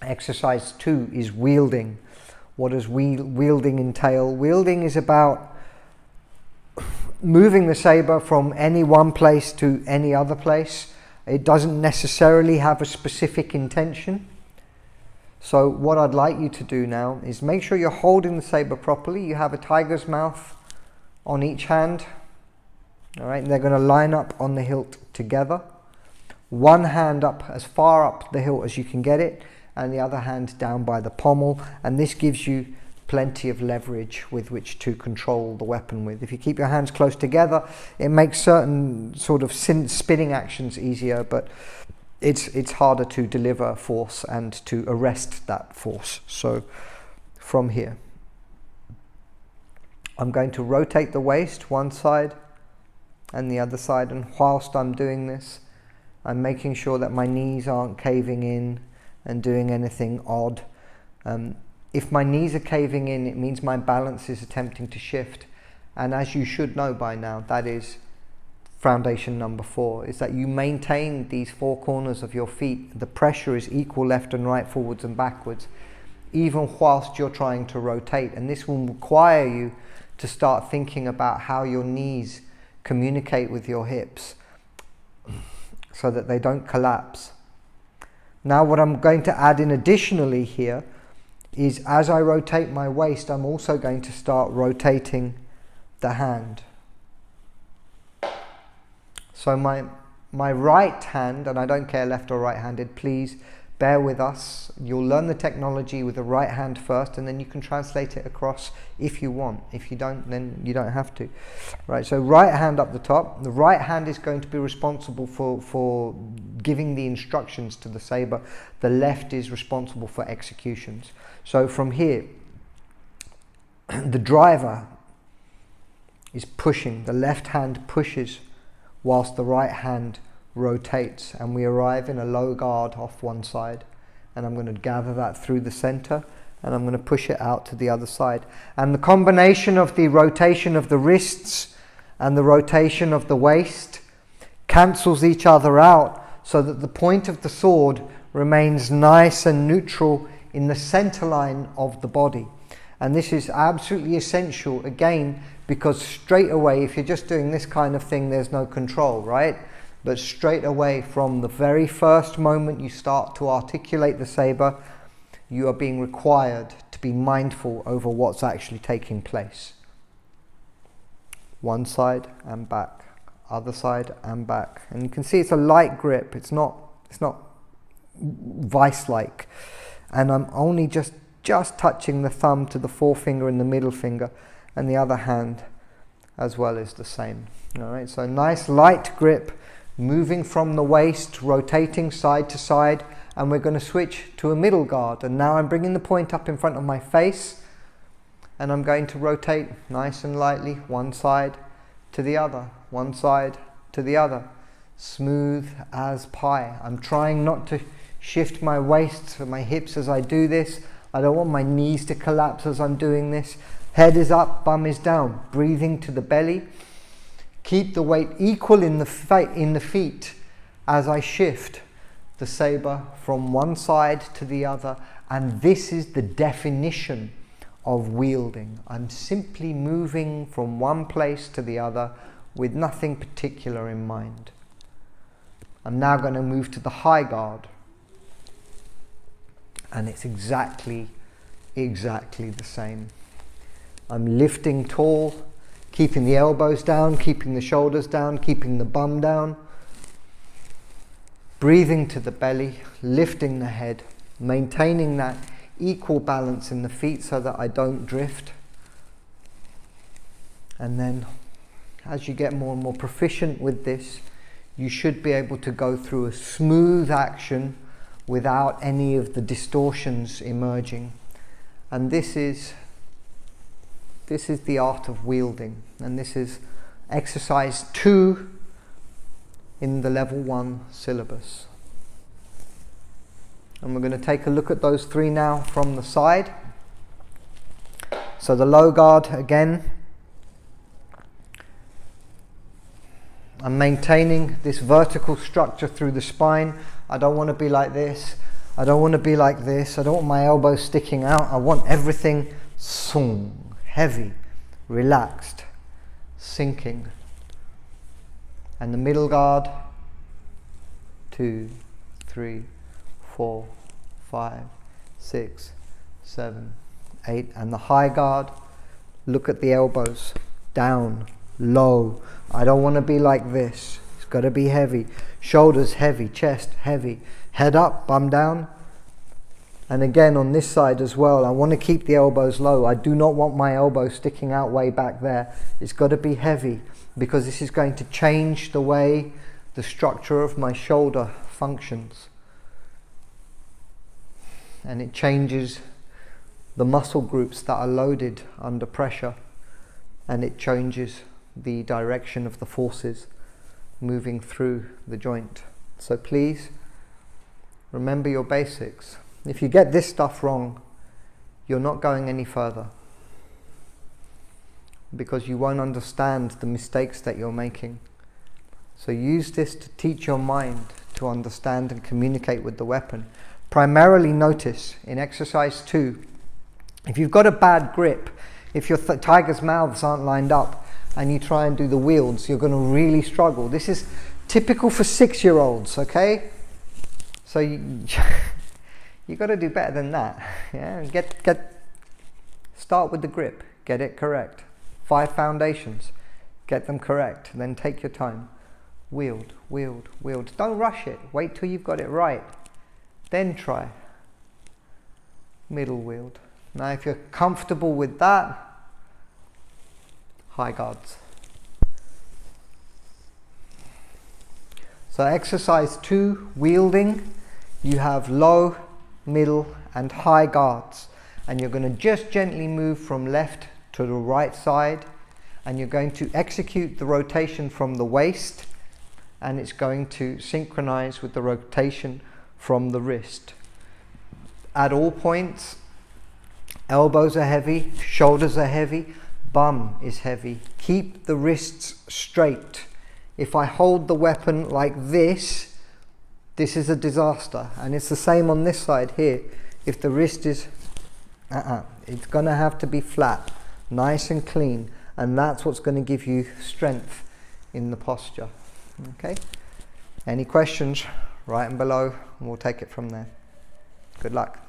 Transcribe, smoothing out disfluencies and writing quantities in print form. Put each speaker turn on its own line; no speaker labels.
Exercise 2 is wielding. What does wielding entail? Wielding is about moving the saber from any one place to any other place. It doesn't necessarily have a specific intention. So what I'd like you to do now is make sure you're holding the saber properly. You have a tiger's mouth on each hand. All right, and they're going to line up on the hilt together. One hand up, as far up the hilt as you can get it, and the other hand down by the pommel, and this gives you plenty of leverage with which to control the weapon with. If you keep your hands close together, it makes certain sort of spinning actions easier, but it's harder to deliver force and to arrest that force. So from here, I'm going to rotate the waist one side and the other side, and whilst I'm doing this, I'm making sure that my knees aren't caving in and doing anything odd. If my knees are caving in, it means my balance is attempting to shift. And as you should know by now, that is foundation number 4, is that you maintain these 4 corners of your feet. The pressure is equal left and right, forwards and backwards, even whilst you're trying to rotate. And this will require you to start thinking about how your knees communicate with your hips so that they don't collapse. Now what I'm going to add in additionally here is, as I rotate my waist, I'm also going to start rotating the hand. So my right hand, and I don't care left or right-handed, please bear with us. You'll learn the technology with the right hand first, and then you can translate it across if you want. If you don't, then you don't have to. Right, so right hand up the top. The right hand is going to be responsible for giving the instructions to the saber. The left is responsible for executions. So from here, the driver is pushing. The left hand pushes whilst the right hand rotates, and we arrive in a low guard off one side, and I'm going to gather that through the center, and I'm going to push it out to the other side. And the combination of the rotation of the wrists and the rotation of the waist cancels each other out, so that the point of the sword remains nice and neutral in the center line of the body. And this is absolutely essential, again, because straight away, if you're just doing this kind of thing, there's no control, right? But straight away, from the very first moment you start to articulate the saber, you are being required to be mindful over what's actually taking place. One side and back, other side and back. And you can see it's a light grip. It's not vice-like. And I'm only just touching the thumb to the forefinger and the middle finger, and the other hand as well is the same. All right, so nice light grip, moving from the waist, rotating side to side, and we're going to switch to a middle guard. And now I'm bringing the point up in front of my face, and I'm going to rotate nice and lightly, one side to the other, one side to the other, smooth as pie. I'm trying not to shift my waist or my hips as I do this. I don't want my knees to collapse as I'm doing this. Head is up, bum is down, breathing to the belly. Keep the weight equal in the feet as I shift the saber from one side to the other. And this is the definition of wielding. I'm simply moving from one place to the other with nothing particular in mind. I'm now going to move to the high guard. And it's exactly the same. I'm lifting tall, keeping the elbows down, keeping the shoulders down, keeping the bum down. Breathing to the belly, lifting the head, maintaining that equal balance in the feet so that I don't drift. And then as you get more and more proficient with this, you should be able to go through a smooth action without any of the distortions emerging. And this is the art of wielding, and this is exercise 2 in the level 1 syllabus. And we're going to take a look at those 3 now from the side. So the low guard again. I'm maintaining this vertical structure through the spine. I don't want to be like this. I don't want to be like this. I don't want my elbows sticking out. I want everything heavy, relaxed, sinking. And the middle guard, 2, 3, 4, 5, 6, 7, 8. And the high guard, look at the elbows, down, low. I don't want to be like this. It's got to be heavy. Shoulders heavy, chest heavy. Head up, bum down. And again on this side as well, I want to keep the elbows low. I do not want my elbow sticking out way back there. It's got to be heavy, because this is going to change the way the structure of my shoulder functions. And it changes the muscle groups that are loaded under pressure, and it changes the direction of the forces moving through the joint. So please remember your basics. If you get this stuff wrong, you're not going any further, because you won't understand the mistakes that you're making. So use this to teach your mind to understand and communicate with the weapon. Primarily notice in exercise 2, if you've got a bad grip, if your tiger's mouths aren't lined up and you try and do the wields, you're going to really struggle. This is typical for 6-year-olds, okay? So you got to do better than that. Yeah, start with the grip, get it correct. 5 foundations, get them correct. Then take your time. Wield, wield, wield. Don't rush it. Wait till you've got it right. Then try. Middle wield. Now, if you're comfortable with that, high guards. So exercise 2, wielding. You have low, middle and high guards, and you're going to just gently move from left to the right side, and you're going to execute the rotation from the waist, and it's going to synchronize with the rotation from the wrist. At all points, elbows are heavy, shoulders are heavy, bum is heavy. Keep the wrists straight. If I hold the weapon like this is a disaster. And it's the same on this side here. If the wrist is, it's going to have to be flat, nice and clean. And that's what's going to give you strength in the posture. Okay? Any questions? Write them below and we'll take it from there. Good luck.